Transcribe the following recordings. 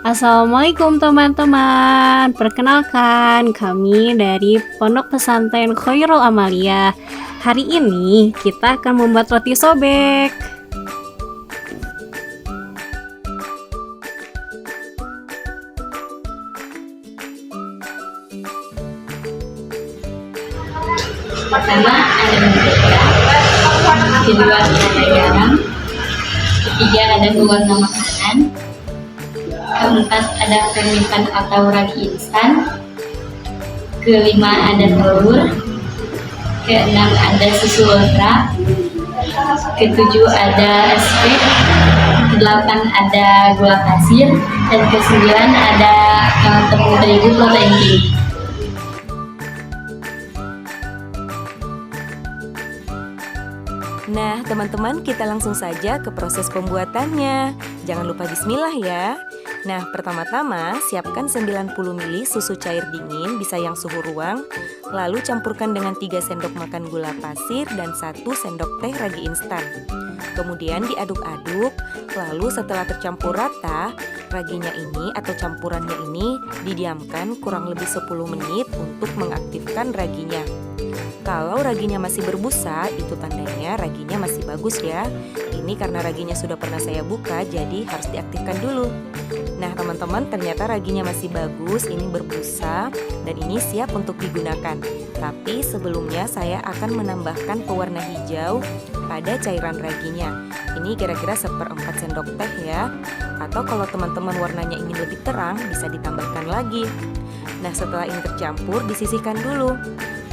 Assalamualaikum teman-teman. Perkenalkan, kami dari Pondok Pesantren Khoirul Amalia. Hari ini kita akan membuat roti sobek. Pertama ada mentega, kedua ada garam, ketiga ada pewarna makanan, keempat ada fermentan atau ragi instan, kelima ada telur, keenam ada susu ultra, ketujuh ada es teh, kedelapan ada gula pasir, dan kesembilan ada tepung terigu protein tinggi. Nah, teman-teman, kita langsung saja ke proses pembuatannya. Jangan lupa bismillah ya. Nah, pertama-tama siapkan 90 ml susu cair dingin, bisa yang suhu ruang. Lalu campurkan dengan 3 sendok makan gula pasir dan 1 sendok teh ragi instan. Kemudian diaduk-aduk, lalu setelah tercampur rata, raginya ini atau campurannya ini didiamkan kurang lebih 10 menit untuk mengaktifkan raginya. Kalau raginya masih berbusa, itu tandanya raginya masih bagus ya. Ini karena raginya sudah pernah saya buka, jadi harus diaktifkan dulu. Nah teman-teman, ternyata raginya masih bagus, ini berbusa, dan ini siap untuk digunakan. Tapi sebelumnya saya akan menambahkan pewarna hijau pada cairan raginya. Ini kira-kira 1/4 sendok teh ya. Atau kalau teman-teman warnanya ingin lebih terang, bisa ditambahkan lagi. Nah setelah ini tercampur, disisihkan dulu.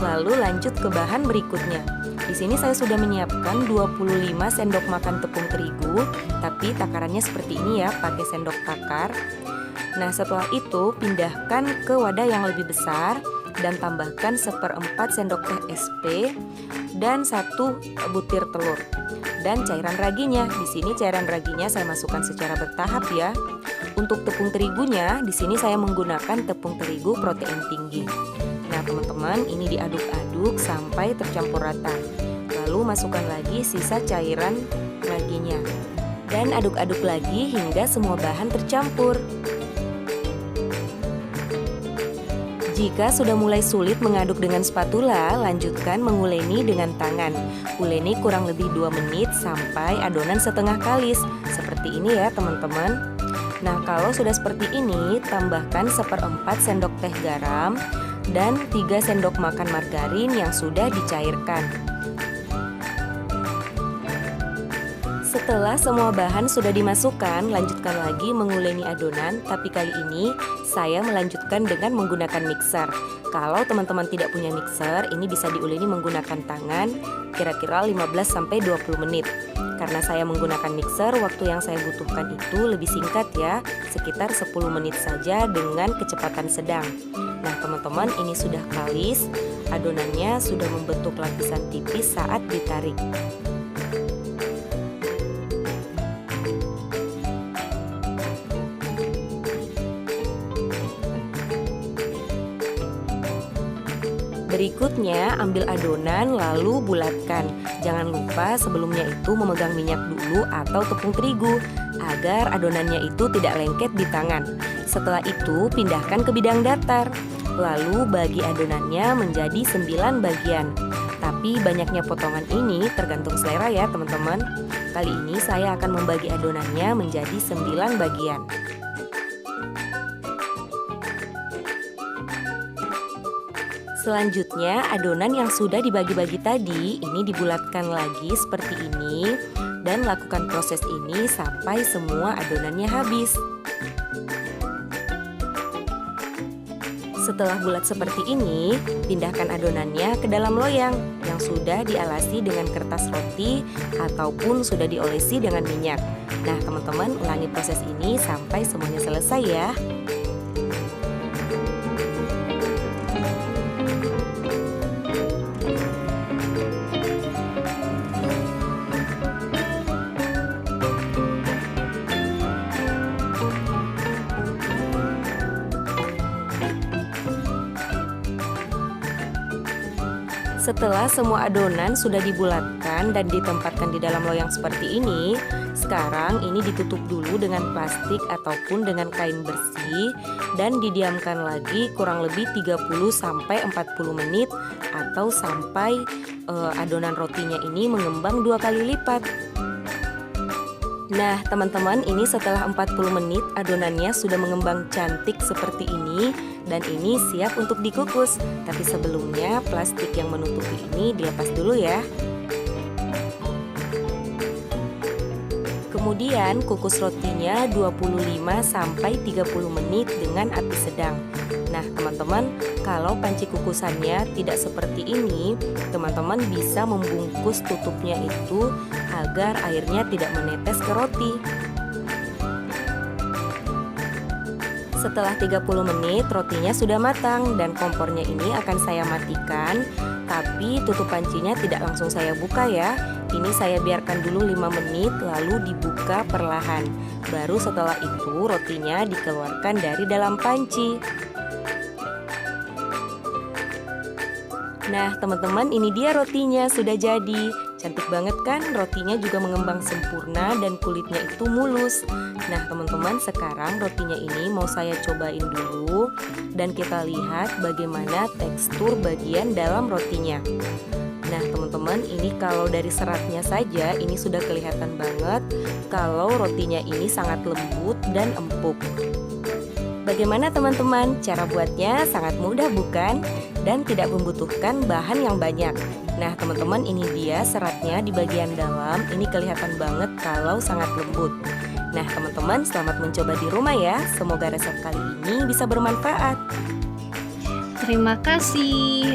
Lalu lanjut ke bahan berikutnya. Di sini saya sudah menyiapkan 25 sendok makan tepung terigu, tapi takarannya seperti ini ya, pakai sendok takar. Nah, setelah itu pindahkan ke wadah yang lebih besar dan tambahkan 1/4 sendok teh SP dan 1 butir telur dan cairan raginya. Di sini cairan raginya saya masukkan secara bertahap ya. Untuk tepung terigunya, di sini saya menggunakan tepung terigu protein tinggi. Nah teman-teman, ini diaduk-aduk sampai tercampur rata. Lalu masukkan lagi sisa cairan raginya dan aduk-aduk lagi hingga semua bahan tercampur. Jika sudah mulai sulit mengaduk dengan spatula, lanjutkan menguleni dengan tangan. Uleni kurang lebih 2 menit sampai adonan setengah kalis. Seperti ini ya teman-teman. Nah kalau sudah seperti ini, tambahkan 1/4 sendok teh garam dan 3 sendok makan margarin yang sudah dicairkan. Setelah semua bahan sudah dimasukkan, lanjutkan lagi menguleni adonan, tapi kali ini saya melanjutkan dengan menggunakan mixer. Kalau teman-teman tidak punya mixer, ini bisa diuleni menggunakan tangan, kira-kira 15-20 menit. Karena saya menggunakan mixer, waktu yang saya butuhkan itu lebih singkat ya, sekitar 10 menit saja dengan kecepatan sedang. Nah teman-teman, ini sudah kalis, adonannya sudah membentuk lapisan tipis saat ditarik. Berikutnya ambil adonan lalu bulatkan. Jangan lupa sebelumnya itu memegang minyak dulu atau tepung terigu agar adonannya itu tidak lengket di tangan. Setelah itu pindahkan ke bidang datar. Lalu bagi adonannya menjadi 9 bagian. Tapi banyaknya potongan ini tergantung selera ya teman-teman. Kali ini saya akan membagi adonannya menjadi 9 bagian. Selanjutnya adonan yang sudah dibagi-bagi tadi ini dibulatkan lagi seperti ini dan lakukan proses ini sampai semua adonannya habis. Setelah bulat seperti ini, pindahkan adonannya ke dalam loyang yang sudah dialasi dengan kertas roti ataupun sudah diolesi dengan minyak. Nah teman-teman, ulangi proses ini sampai semuanya selesai ya. Setelah semua adonan sudah dibulatkan dan ditempatkan di dalam loyang seperti ini, sekarang ini ditutup dulu dengan plastik ataupun dengan kain bersih dan didiamkan lagi kurang lebih 30-40 menit atau sampai adonan rotinya ini mengembang 2 kali lipat. Nah teman-teman, ini setelah 40 menit adonannya sudah mengembang cantik seperti ini dan ini siap untuk dikukus. Tapi sebelumnya plastik yang menutupi ini dilepas dulu ya. Kemudian kukus rotinya 25-30 menit dengan api sedang. Nah teman-teman, kalau panci kukusannya tidak seperti ini, teman-teman bisa membungkus tutupnya itu agar airnya tidak menetes ke roti. Setelah 30 menit rotinya sudah matang dan kompornya ini akan saya matikan. Tapi tutup pancinya tidak langsung saya buka ya. Ini saya biarkan dulu 5 menit lalu dibuka perlahan. Baru setelah itu rotinya dikeluarkan dari dalam panci. Nah teman-teman, ini dia rotinya sudah jadi. Cantik banget kan? Rotinya juga mengembang sempurna dan kulitnya itu mulus. Nah teman-teman, sekarang rotinya ini mau saya cobain dulu dan kita lihat bagaimana tekstur bagian dalam rotinya. Nah teman-teman, ini kalau dari seratnya saja ini sudah kelihatan banget kalau rotinya ini sangat lembut dan empuk. Bagaimana teman-teman? Cara buatnya sangat mudah bukan? Dan tidak membutuhkan bahan yang banyak. Nah teman-teman, ini dia seratnya di bagian dalam. Ini kelihatan banget kalau sangat lembut. Nah teman-teman, selamat mencoba di rumah ya. Semoga resep kali ini bisa bermanfaat. Terima kasih.